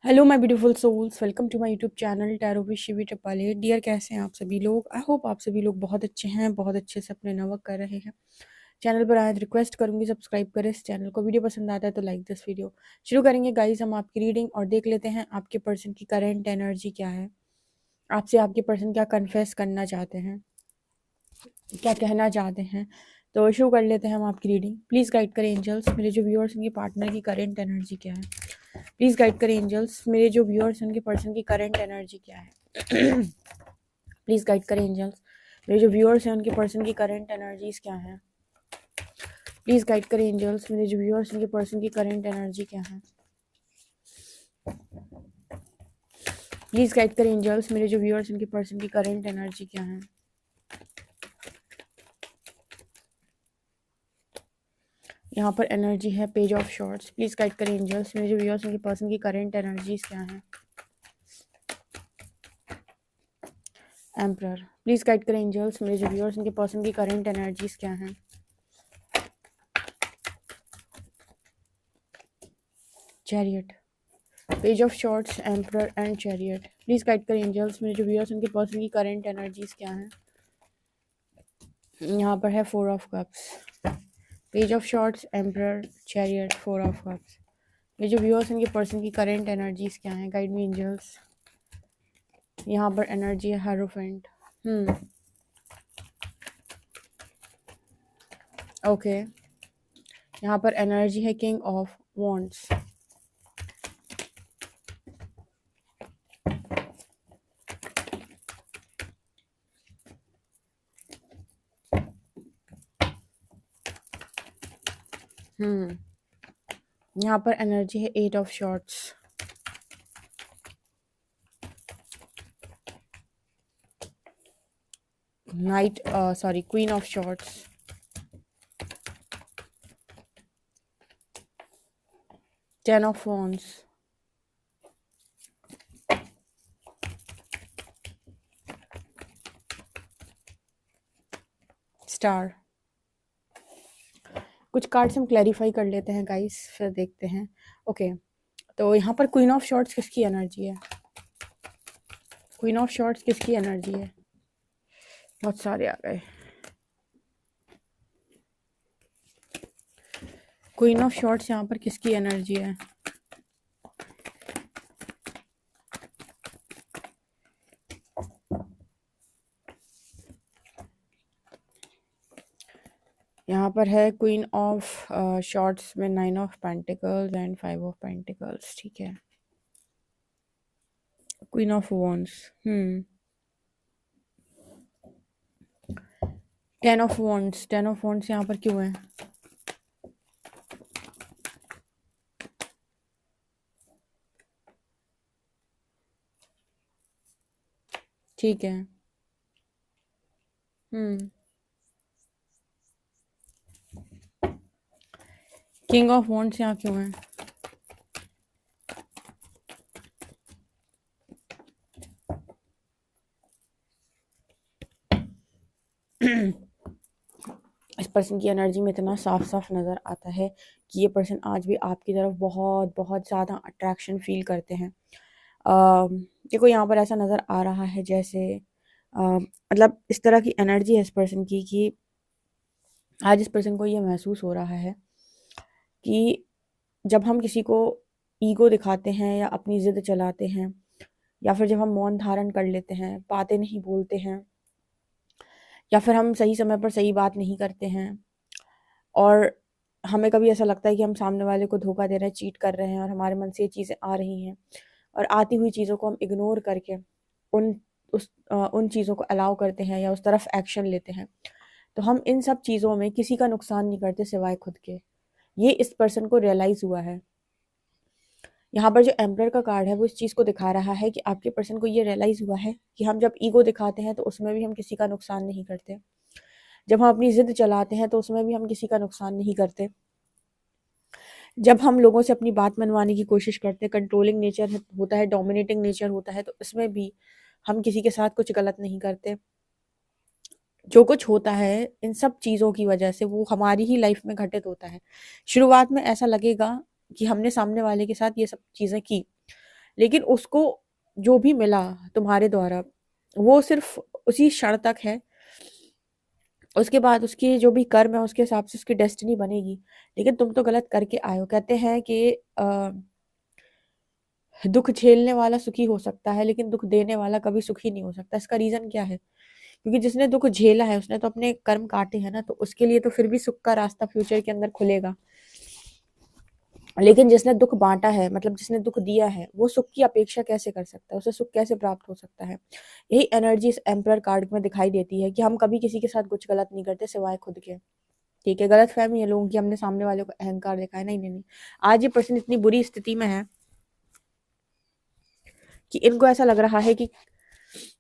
Hello my beautiful souls, welcome to my YouTube channel tarot with Shivi triple eight. Dear, कैसे हैं आप सभी लोग? आई होप आप सभी लोग बहुत अच्छे हैं, बहुत अच्छे से अपने नवर्क कर रहे हैं। चैनल पर आए तो रिक्वेस्ट करूंगी सब्सक्राइब करें इस चैनल को। वीडियो पसंद आता है तो लाइक दिस वीडियो। शुरू करेंगे गाइस हम आपकी रीडिंग और देख लेते हैं आपके पर्सन की करेंट एनर्जी क्या है। आपसे आपके पर्सन क्या कन्फेस करना चाहते हैं, क्या कहना चाहते हैं। तो शुरू कर लेते हैं हम आपकी रीडिंग। प्लीज़ गाइड करें एंजल्स, मेरे जो व्यूअर्स उनके पार्टनर की करेंट एनर्जी क्या है। प्लीज़ गाइड करें एंजल्स, मेरे जो व्यूअर्स उनके पर्सन की करेंट एनर्जी क्या है। प्लीज़ गाइड करें एंजल्स, मेरे जो व्यूअर्स हैं उनके पर्सन की करेंट एनर्जीज क्या है। प्लीज़ गाइड करें एंजल्स, मेरे जो व्यूअर्स उनके पर्सन की करेंट एनर्जी क्या है। प्लीज़ गाइड करें एंजल्स, मेरे जो व्यूअर्स उनके पर्सन की करेंट एनर्जी क्या है। यहाँ पर एनर्जी है page of shorts. Please guide करें एंजल्स, मेरे जो व्यूअर्स उनके पर्सन की करेंट एनर्जीज क्या है। एम्परर, प्लीज़ गाइड करें एंजल्स, मेरे जो व्यूअर्स उनके पर्सन की करेंट एनर्जीज क्या है। Chariot, page of shorts, emperor and chariot. Please guide करें एंजल्स, मेरे जो व्यूअर्स उनके पर्सन की करेंट एनर्जीज क्या है। यहाँ पर है four of cups, page of shorts, emperor, chariot, four of cups. मेरे जो व्यूअर्स उनके पर्सन की करेंट एनर्जीज क्या है। Guide me angels. यहाँ पर एनर्जी है हेरोफेंट। ओके, यहाँ पर एनर्जी है किंग ऑफ वॉन्ड्स। यहाँ पर एनर्जी है eight of swords. Knight sorry queen of swords. Ten of wands. Star. कुछ कार्ड्स हम क्लैरिफाई कर लेते हैं गाइस, फिर देखते हैं। ओके, तो यहाँ पर क्वीन ऑफ शॉर्ट्स किसकी एनर्जी है। क्वीन ऑफ शॉर्ट्स किसकी एनर्जी है। बहुत सारे आ गए। क्वीन ऑफ शॉर्ट्स यहाँ पर किसकी एनर्जी है। यहाँ पर है क्वीन ऑफ शॉर्ट्स में nine of pentacles and five of pentacles. ठीक है, queen of wands. Ten of wands. Ten of wands यहाँ पर क्यों है। ठीक है। किंग ऑफ वॉन्ड्स यहाँ क्यों है। इस पर्सन की एनर्जी में इतना साफ साफ नज़र आता है कि ये पर्सन आज भी आपकी तरफ बहुत बहुत ज़्यादा अट्रैक्शन फील करते हैं। देखो यहाँ पर ऐसा नज़र आ रहा है जैसे मतलब इस तरह की एनर्जी है इस पर्सन की कि आज इस पर्सन को ये महसूस हो रहा है कि जब हम किसी को ईगो दिखाते हैं या अपनी ज़िद चलाते हैं या फिर जब हम मौन धारण कर लेते हैं, बातें नहीं बोलते हैं, या फिर हम सही समय पर सही बात नहीं करते हैं और हमें कभी ऐसा लगता है कि हम सामने वाले को धोखा दे रहे हैं, चीट कर रहे हैं और हमारे मन से ये चीज़ें आ रही हैं और आती हुई चीज़ों को हम इग्नोर करके उन चीज़ों को अलाउ करते हैं या उस तरफ एक्शन लेते हैं, तो हम इन सब चीज़ों में किसी का नुकसान नहीं करते सिवाय खुद के। ये इस पर्सन को रियलाइज़ हुआ है। यहाँ पर जो एम्परर का कार्ड है वो इस चीज़ को दिखा रहा है कि आपके पर्सन को ये रियलाइज़ हुआ है कि हम जब ईगो दिखाते हैं तो उसमें भी हम किसी का नुकसान नहीं करते, जब हम अपनी ज़िद चलाते हैं तो उसमें भी हम किसी का नुकसान नहीं करते, जब हम लोगों से अपनी बात मनवाने की कोशिश करते हैं, कंट्रोलिंग नेचर होता है, डोमिनेटिंग नेचर होता है, तो इसमें भी हम किसी के साथ कुछ गलत नहीं करते। जो कुछ होता है इन सब चीज़ों की वजह से वो हमारी ही लाइफ में घटित होता है। शुरुआत में ऐसा लगेगा कि हमने सामने वाले के साथ ये सब चीज़ें की, लेकिन उसको जो भी मिला तुम्हारे द्वारा वो सिर्फ उसी क्षण तक है। उसके बाद उसकी जो भी कर्म है उसके हिसाब से उसकी डेस्टिनी बनेगी। लेकिन तुम तो गलत करके आए हो। कहते हैं कि दुख झेलने वाला सुखी हो सकता है लेकिन दुख देने वाला कभी सुखी नहीं हो सकता। इसका रीजन क्या है? क्योंकि जिसने दुख झेला है उसने तो अपने कर्म काटे हैं ना, तो उसके लिए तो फिर भी सुख का रास्ता फ्यूचर के अंदर खुलेगा। लेकिन जिसने दुख बांटा है, मतलब जिसने दुख दिया है, वो सुख की अपेक्षा कैसे कर सकता है? उसे सुख कैसे प्राप्त हो सकता है? यही एनर्जी इस एम्परर कार्ड में दिखाई देती है कि हम कभी किसी के साथ कुछ गलत नहीं करते सिवाय खुद के। ठीक है, गलत फहमी है लोगों की, हमने सामने वाले को अहंकार दिखाया। नहीं नहीं नहीं, आज ये पर्सन इतनी बुरी स्थिति में है कि इनको ऐसा लग रहा है कि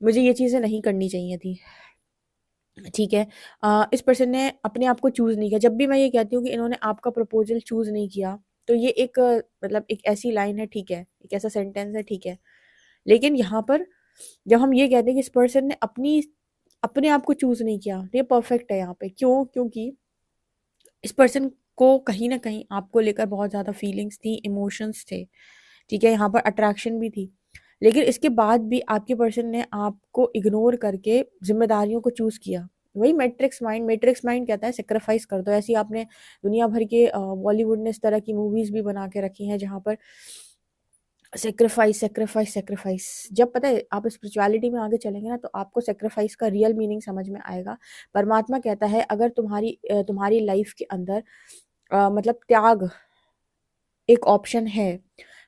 मुझे ये चीजें नहीं करनी चाहिए थी। ठीक है, इस पर्सन ने अपने आप को चूज नहीं किया। जब भी मैं ये कहती हूँ कि इन्होंने आपका प्रपोजल चूज नहीं किया, तो ये एक मतलब एक ऐसी लाइन है, ठीक है, एक ऐसा सेंटेंस है, ठीक है। लेकिन यहाँ पर जब हम ये कहते हैं कि इस पर्सन ने अपने आप को चूज नहीं किया, तो ये परफेक्ट है यहाँ पे। क्यों? क्योंकि इस पर्सन को कहीं ना कहीं आपको लेकर बहुत ज़्यादा फीलिंग्स थी, इमोशंस थे। ठीक है, यहाँ पर अट्रैक्शन भी थी। लेकिन इसके बाद भी आपके पर्सन ने आपको इग्नोर करके जिम्मेदारियों को चूज किया। वही मैट्रिक्स माइंड कहता है सेक्रीफाइस कर दो। ऐसी आपने दुनिया भर के बॉलीवुड ने इस तरह की मूवीज भी बना के रखी हैं जहाँ पर सेक्रीफाइस सेक्रीफाइस सेक्रीफाइस। जब पता है आप स्पिरिचुअलिटी में आगे चलेंगे ना, तो आपको सेक्रीफाइस का रियल मीनिंग समझ में आएगा। परमात्मा कहता है अगर तुम्हारी लाइफ के अंदर मतलब त्याग एक ऑप्शन है,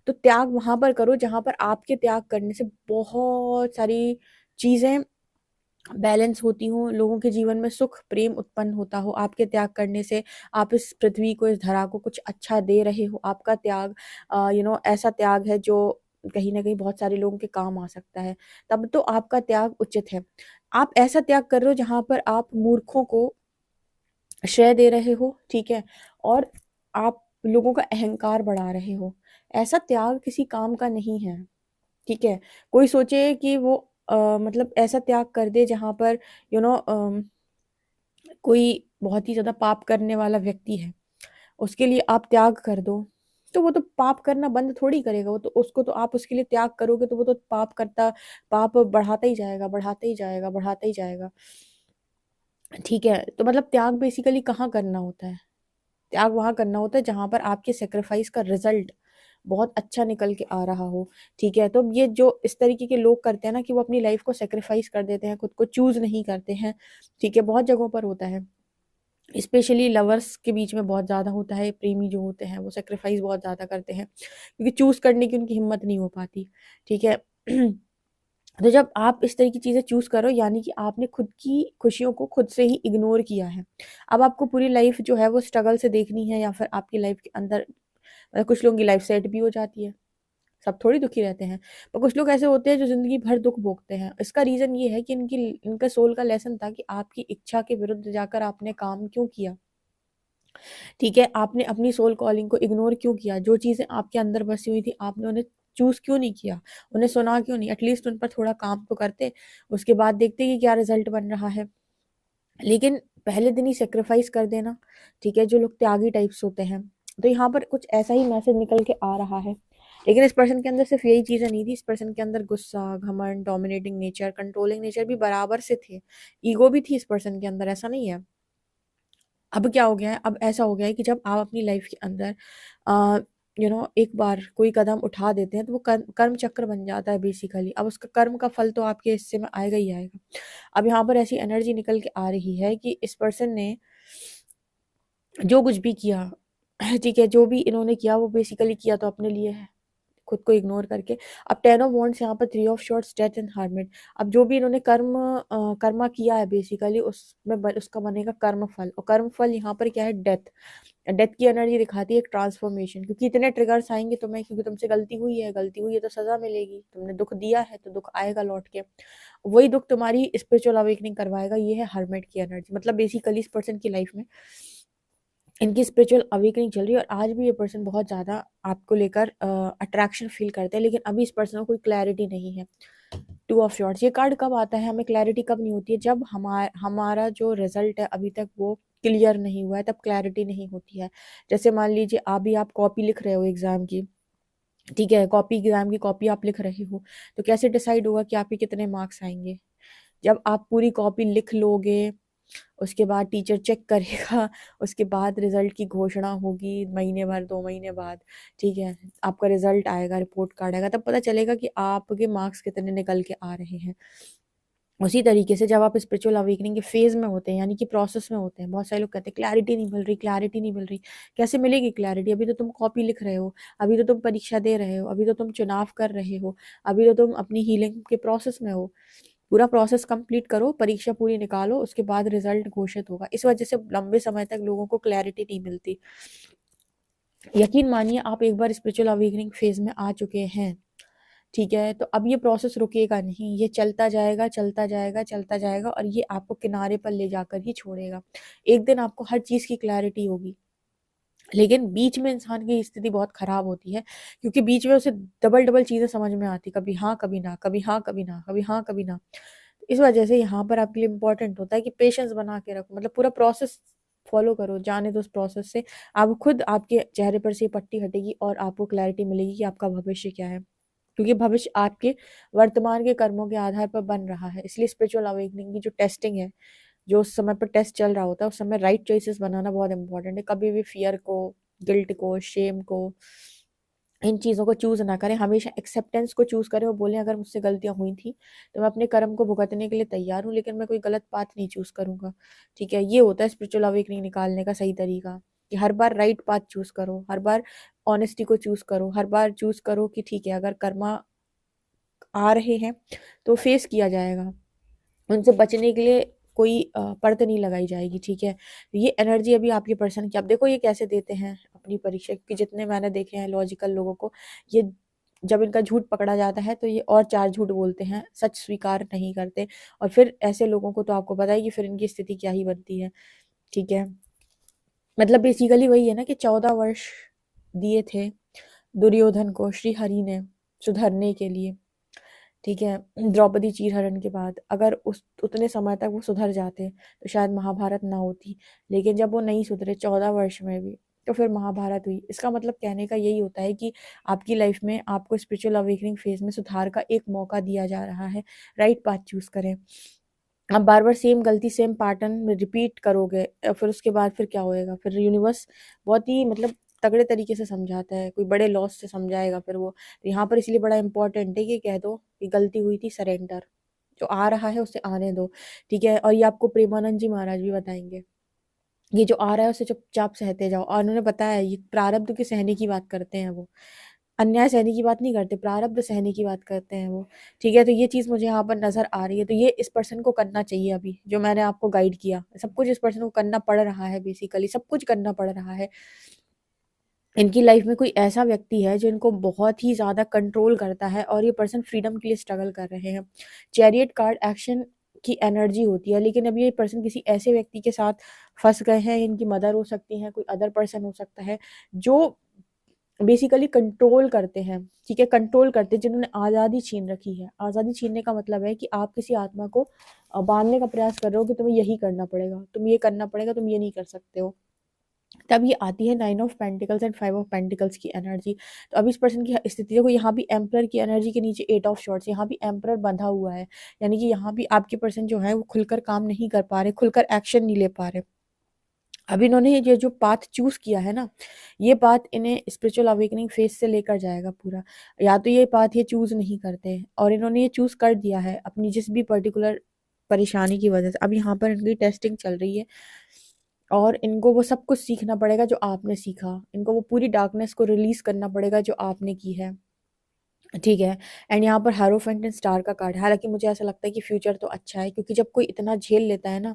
तो त्याग वहां पर करो जहां पर आपके त्याग करने से बहुत सारी चीजें बैलेंस होती हो, लोगों के जीवन में सुख प्रेम उत्पन्न होता हो। आपके त्याग करने से आप इस पृथ्वी को, इस धरा को कुछ अच्छा दे रहे हो। आपका त्याग ऐसा त्याग है जो कहीं ना कहीं बहुत सारे लोगों के काम आ सकता है। तब तो आपका त्याग उचित है। आप ऐसा त्याग कर रहे हो जहां पर आप मूर्खों को श्रेय दे रहे हो। ठीक है, और आप लोगों का अहंकार बढ़ा रहे हो। ऐसा त्याग किसी काम का नहीं है। ठीक है, कोई सोचे कि वो मतलब ऐसा त्याग कर दे जहां पर यू नो कोई बहुत ही ज्यादा पाप करने वाला व्यक्ति है, उसके लिए आप त्याग कर दो, तो वो तो पाप करना बंद थोड़ी करेगा। वो तो उसको तो आप उसके लिए त्याग करोगे तो वो तो पाप बढ़ाता ही जाएगा, बढ़ाता ही जाएगा, बढ़ाता ही जाएगा। ठीक है, तो मतलब त्याग बेसिकली कहाँ करना होता है? त्याग वहां करना होता है जहां पर आपके सेक्रीफाइस का रिजल्ट बहुत अच्छा निकल के आ रहा हो। ठीक है, तो ये जो इस तरीके के लोग करते हैं ना कि वो अपनी लाइफ को सेक्रीफाइस कर देते हैं, खुद को चूज नहीं करते हैं। ठीक है, बहुत जगहों पर होता है, स्पेशली लवर्स के बीच में बहुत ज़्यादा होता है। प्रेमी जो होते हैं वो सेक्रीफाइस बहुत ज़्यादा करते हैं क्योंकि चूज करने की उनकी हिम्मत नहीं हो पाती। ठीक है तो जब आप इस तरह की चीज़ें चूज करो, यानी कि आपने खुद की खुशियों को खुद से ही इग्नोर किया है। अब आपको पूरी लाइफ जो है वो स्ट्रगल से देखनी है, या फिर आपकी लाइफ के अंदर मतलब कुछ लोगों की लाइफ सेट भी हो जाती है, सब थोड़ी दुखी रहते हैं। पर कुछ लोग ऐसे होते हैं जो जिंदगी भर दुख भोगते हैं। इसका रीजन ये है कि इनका सोल का लेसन था कि आपकी इच्छा के विरुद्ध जाकर आपने काम क्यों किया। ठीक है, आपने अपनी सोल कॉलिंग को इग्नोर क्यों किया? जो चीजें आपके अंदर बसी हुई थी आपने उन्हें चूज क्यों नहीं किया? उन्हें सुना क्यों नहीं? एटलीस्ट उन पर थोड़ा काम तो करते, उसके बाद देखते कि क्या रिजल्ट बन रहा है। लेकिन पहले दिन ही सेक्रीफाइस कर देना। ठीक है, जो लोग त्यागी टाइप्स होते हैं, तो यहाँ पर कुछ ऐसा ही मैसेज निकल के आ रहा है। लेकिन इस पर्सन के अंदर सिर्फ यही चीजें नहीं थी, इस पर्सन के अंदर गुस्सा, घमंड, डोमिनेटिंग नेचर, कंट्रोलिंग नेचर भी बराबर से थे। ईगो भी थी इस पर्सन के अंदर, ऐसा नहीं है। अब क्या हो गया है? अब ऐसा हो गया है कि जब आप अपनी लाइफ के अंदर एक बार कोई कदम उठा देते हैं तो वो कर्म चक्र बन जाता है बेसिकली। अब उसका कर्म का फल तो आपके हिस्से में आएगा ही आएगा। अब यहाँ पर ऐसी एनर्जी निकल के आ रही है कि इस पर्सन ने जो कुछ भी किया ठीक है, जो भी इन्होंने किया वो बेसिकली किया तो अपने लिए है, खुद को इग्नोर करके। अब 10 ऑफ वॉन्ड्स यहाँ पर 3 of shorts, death and hermit. अब जो भी इन्होंने कर्मा किया है बेसिकली उसका बनेगा कर्म फल। और कर्म फल यहाँ पर क्या है? डेथ। डेथ की एनर्जी दिखाती है एक ट्रांसफॉर्मेशन, क्योंकि इतने ट्रिगर्स आएंगे तुम्हें, क्योंकि तुमसे गलती हुई है तो सजा मिलेगी। तुमने दुख दिया है तो दुख आएगा लौट के। वही दुख तुम्हारी स्पिरिचुअल अवेकनिंग करवाएगा। ये है हर्मिट की एनर्जी। मतलब बेसिकली इस पर्सन की लाइफ में इनकी स्पिरिचुअल अवेकनिंग चल रही है, और आज भी ये पर्सन बहुत ज़्यादा आपको लेकर अट्रैक्शन फील करते हैं। लेकिन अभी इस पर्सन को कोई क्लैरिटी नहीं है। 2 ऑफ शॉर्ट्स ये कार्ड कब आता है? हमें क्लैरिटी कब नहीं होती है? जब हमारा जो रिजल्ट है अभी तक वो क्लियर नहीं हुआ है, तब क्लैरिटी नहीं होती है। जैसे मान लीजिए अभी आप कॉपी लिख रहे हो एग्जाम की, ठीक है, कॉपी एग्जाम की कॉपी आप लिख रहे हो, तो कैसे डिसाइड होगा कि आपके कितने मार्क्स आएंगे? जब आप पूरी कॉपी लिख लोगे, उसके बाद टीचर चेक करेगा, उसके बाद रिजल्ट की घोषणा होगी महीने भर 2 महीने बाद। ठीक है, आपका रिजल्ट आएगा, रिपोर्ट कार्ड आएगा, तब पता चलेगा कि आपके मार्क्स कितने निकल के आ रहे हैं। उसी तरीके से जब आप स्पिरिचुअल अवेकनिंग के फेज में होते हैं, यानी कि प्रोसेस में होते हैं, बहुत सारे लोग कहते हैं क्लैरिटी नहीं मिल रही, क्लैरिटी नहीं मिल रही। कैसे मिलेगी क्लैरिटी? अभी तो तुम कॉपी लिख रहे हो, अभी तो तुम परीक्षा दे रहे हो, अभी तो तुम चुनाव कर रहे हो, अभी तो तुम अपनी हीलिंग के प्रोसेस में हो। पूरा प्रोसेस कंप्लीट करो, परीक्षा पूरी निकालो, उसके बाद रिजल्ट घोषित होगा। इस वजह से लंबे समय तक लोगों को क्लैरिटी नहीं मिलती। यकीन मानिए, आप एक बार स्पिरिचुअल अवेकनिंग फेज में आ चुके हैं, ठीक है, तो अब ये प्रोसेस रुकेगा नहीं, ये चलता जाएगा, चलता जाएगा, चलता जाएगा, और ये आपको किनारे पर ले जाकर ही छोड़ेगा। एक दिन आपको हर चीज़ की क्लैरिटी होगी, लेकिन बीच में इंसान की स्थिति बहुत खराब होती है, क्योंकि बीच में उसे डबल डबल चीज़ें समझ में आती, कभी हाँ कभी ना, कभी हाँ कभी ना, कभी हाँ कभी ना। इस वजह से यहाँ पर आपके लिए इम्पोर्टेंट होता है कि पेशेंस बना के रखो, मतलब पूरा प्रोसेस फॉलो करो, जाने दो उस प्रोसेस से। आप खुद, आपके चेहरे पर से ये पट्टी हटेगी और आपको क्लैरिटी मिलेगी कि आपका भविष्य क्या है, क्योंकि भविष्य आपके वर्तमान के कर्मों के आधार पर बन रहा है। इसलिए स्पिरिचुअल अवेकनिंग की जो टेस्टिंग है, जो उस समय पर टेस्ट चल रहा होता है, उस समय राइट चॉइसेस बनाना बहुत इंपॉर्टेंट है। कभी भी फियर को, गिल्ट को, शेम को, इन चीज़ों को चूज़ ना करें, हमेशा एक्सेप्टेंस को चूज़ करें और बोलें अगर मुझसे गलतियाँ हुई थी तो मैं अपने कर्म को भुगतने के लिए तैयार हूँ, लेकिन मैं कोई गलत पाथ नहीं चूज़ करूँगा। ठीक है, ये होता है स्पिरिचुअल अवेकनिंग निकालने का सही तरीका, कि हर बार राइट पाथ चूज़ करो, हर बार ऑनेस्टी को चूज़ करो, हर बार चूज़ करो कि ठीक है, अगर कर्मा आ रहे हैं तो फेस किया जाएगा, उनसे बचने के लिए कोई परत नहीं लगाई जाएगी। ठीक है, ये एनर्जी अभी आपके पर्सन की, आप देखो ये कैसे देते हैं अपनी परीक्षा, क्योंकि जितने मैंने देखे हैं लॉजिकल लोगों को, ये जब इनका झूठ पकड़ा जाता है तो ये और 4 झूठ बोलते हैं, सच स्वीकार नहीं करते। और फिर ऐसे लोगों को तो आपको पता है कि फिर इनकी स्थिति क्या ही बनती है। ठीक है, मतलब बेसिकली वही है ना कि 14 वर्ष दिए थे दुर्योधन को श्री हरि ने सुधरने के लिए। ठीक है, द्रौपदी चीरहरण के बाद अगर उस उतने समय तक वो सुधर जाते तो शायद महाभारत ना होती, लेकिन जब वो नहीं सुधरे 14 वर्ष में भी, तो फिर महाभारत हुई। इसका मतलब कहने का यही होता है कि आपकी लाइफ में आपको स्पिरिचुअल अवेकनिंग फेज में सुधार का एक मौका दिया जा रहा है। राइट पाथ चूज करें। आप बार बार सेम गलती, सेम पैटर्न में रिपीट करोगे, फिर उसके बाद फिर क्या होएगा? फिर यूनिवर्स बहुत ही मतलब तगड़े तरीके से समझाता है, कोई बड़े लॉस से समझाएगा फिर वो। तो यहाँ पर इसलिए बड़ा इंपॉर्टेंट है कि कह दो कि गलती हुई थी, सरेंडर, जो आ रहा है उसे आने दो। ठीक है, और ये आपको प्रेमानंद जी महाराज भी बताएंगे, ये जो आ रहा है उसे चुपचाप सहते जाओ। और उन्होंने बताया ये प्रारब्ध के सहने की बात करते हैं वो, अन्याय सहने की बात नहीं करते, प्रारब्ध सहने की बात करते हैं वो। ठीक है, तो ये चीज़ मुझे यहाँ पर नज़र आ रही है, तो ये इस पर्सन को करना चाहिए। अभी जो मैंने आपको गाइड किया, सब कुछ इस पर्सन को करना पड़ रहा है, बेसिकली सब कुछ करना पड़ रहा है। इनकी लाइफ में कोई ऐसा व्यक्ति है जो इनको बहुत ही ज़्यादा कंट्रोल करता है, और ये पर्सन फ्रीडम के लिए स्ट्रगल कर रहे हैं। चैरियट कार्ड एक्शन की एनर्जी होती है, लेकिन अब ये पर्सन किसी ऐसे व्यक्ति के साथ फंस गए हैं, इनकी मदर हो सकती है, कोई अदर पर्सन हो सकता है, जो बेसिकली कंट्रोल करते हैं। ठीक है, कंट्रोल करते हैं, जिन्होंने आज़ादी छीन रखी है। आज़ादी छीनने का मतलब है कि आप किसी आत्मा को बांधने का प्रयास कर रहे हो कि तुम्हें यही करना पड़ेगा, तुम ये करना पड़ेगा, तुम ये नहीं कर सकते हो। तब ये आती है 9 of pentacles and 5 of pentacles की एनर्जी। तो अभी इस पर्सन की स्थिति देखो, यहाँ भी एम्परर की एनर्जी के नीचे 8 ऑफ शॉर्ट्स, यहाँ भी एम्परर बंधा हुआ है, यानी कि यहाँ भी आपके पर्सन जो है वो खुलकर काम नहीं कर पा रहे, खुलकर एक्शन नहीं ले पा रहे। अब इन्होंने ये जो पाथ चूज किया है ना, ये पाथ इन्हें स्पिरिचुअल अवेकनिंग फेज से लेकर जाएगा पूरा। या तो ये पाथ ये चूज नहीं करते, और इन्होंने ये चूज कर दिया है अपनी जिस भी पर्टिकुलर परेशानी की वजह से। अब यहाँ पर इनकी टेस्टिंग चल रही है, और इनको वो सब कुछ सीखना पड़ेगा जो आपने सीखा, इनको वो पूरी डार्कनेस को रिलीज करना पड़ेगा जो आपने की है। ठीक है, एंड यहाँ पर हारोफेंट एंड स्टार का कार्ड है। हालांकि मुझे ऐसा लगता है कि फ्यूचर तो अच्छा है, क्योंकि जब कोई इतना झेल लेता है ना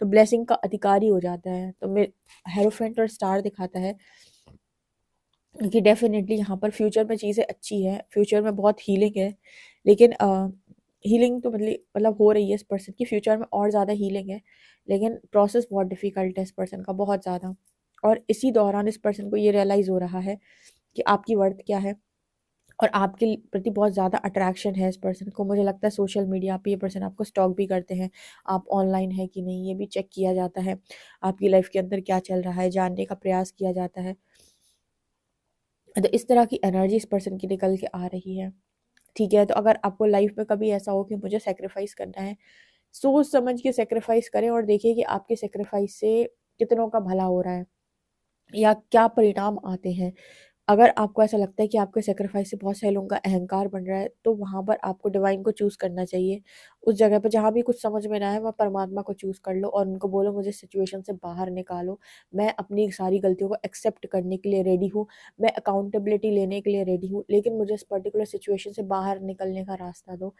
तो ब्लेसिंग का अधिकारी हो जाता है। तो मैं हेरोफेंट और स्टार दिखाता है कि डेफिनेटली यहाँ पर फ्यूचर में चीज़ें अच्छी है, फ्यूचर में बहुत हीलिंग है। लेकिन हीलिंग तो मतलब हो रही है इस पर्सन की, फ्यूचर में और ज़्यादा हीलिंग है, लेकिन प्रोसेस बहुत डिफिकल्ट है इस पर्सन का, बहुत ज़्यादा। और इसी दौरान इस पर्सन को ये रियलाइज़ हो रहा है कि आपकी वर्थ क्या है, और आपके प्रति बहुत ज़्यादा अट्रैक्शन है इस पर्सन को। मुझे लगता है सोशल मीडिया पे ये पर्सन आपको स्टॉक भी करते हैं, आप ऑनलाइन है कि नहीं ये भी चेक किया जाता है, आपकी लाइफ के अंदर क्या चल रहा है जानने का प्रयास किया जाता है। तो इस तरह की एनर्जी इस पर्सन की निकल के आ रही है। ठीक है, तो अगर आपको लाइफ में कभी ऐसा हो कि मुझे सेक्रीफाइस करना है, सोच समझ के सेक्रीफाइस करें और देखिए कि आपके सेक्रीफाइस से कितनों का भला हो रहा है या क्या परिणाम आते हैं। अगर आपको ऐसा लगता है कि आपके सेक्रीफाइस से बहुत सारे लोगों का अहंकार बन रहा है, तो वहाँ पर आपको डिवाइन को चूज़ करना चाहिए। उस जगह पे जहाँ भी कुछ समझ में ना आए, वहाँ परमात्मा को चूज़ कर लो और उनको बोलो मुझे सिचुएशन से बाहर निकालो। मैं अपनी सारी गलतियों को एक्सेप्ट करने के लिए रेडी हूँ, मैं अकाउंटेबिलिटी लेने के लिए रेडी हूँ, लेकिन मुझे इस पर्टिकुलर सिचुएशन से बाहर निकलने का रास्ता दो।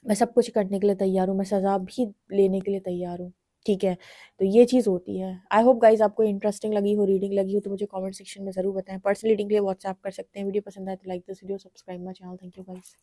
मैं सब कुछ करने के लिए तैयार हूँ, मैं सज़ा भी लेने के लिए तैयार हूँ। ठीक है, तो ये चीज़ होती है। आई होप गाइज़ आपको इंटरेस्टिंग लगी हो, रीडिंग लगी हो तो मुझे कमेंट सेक्शन में ज़रूर बताएं। पर्सनल रीडिंग के लिए व्हाट्सएप कर सकते हैं। वीडियो पसंद आए तो like this video, subscribe my channel. Thank you guys.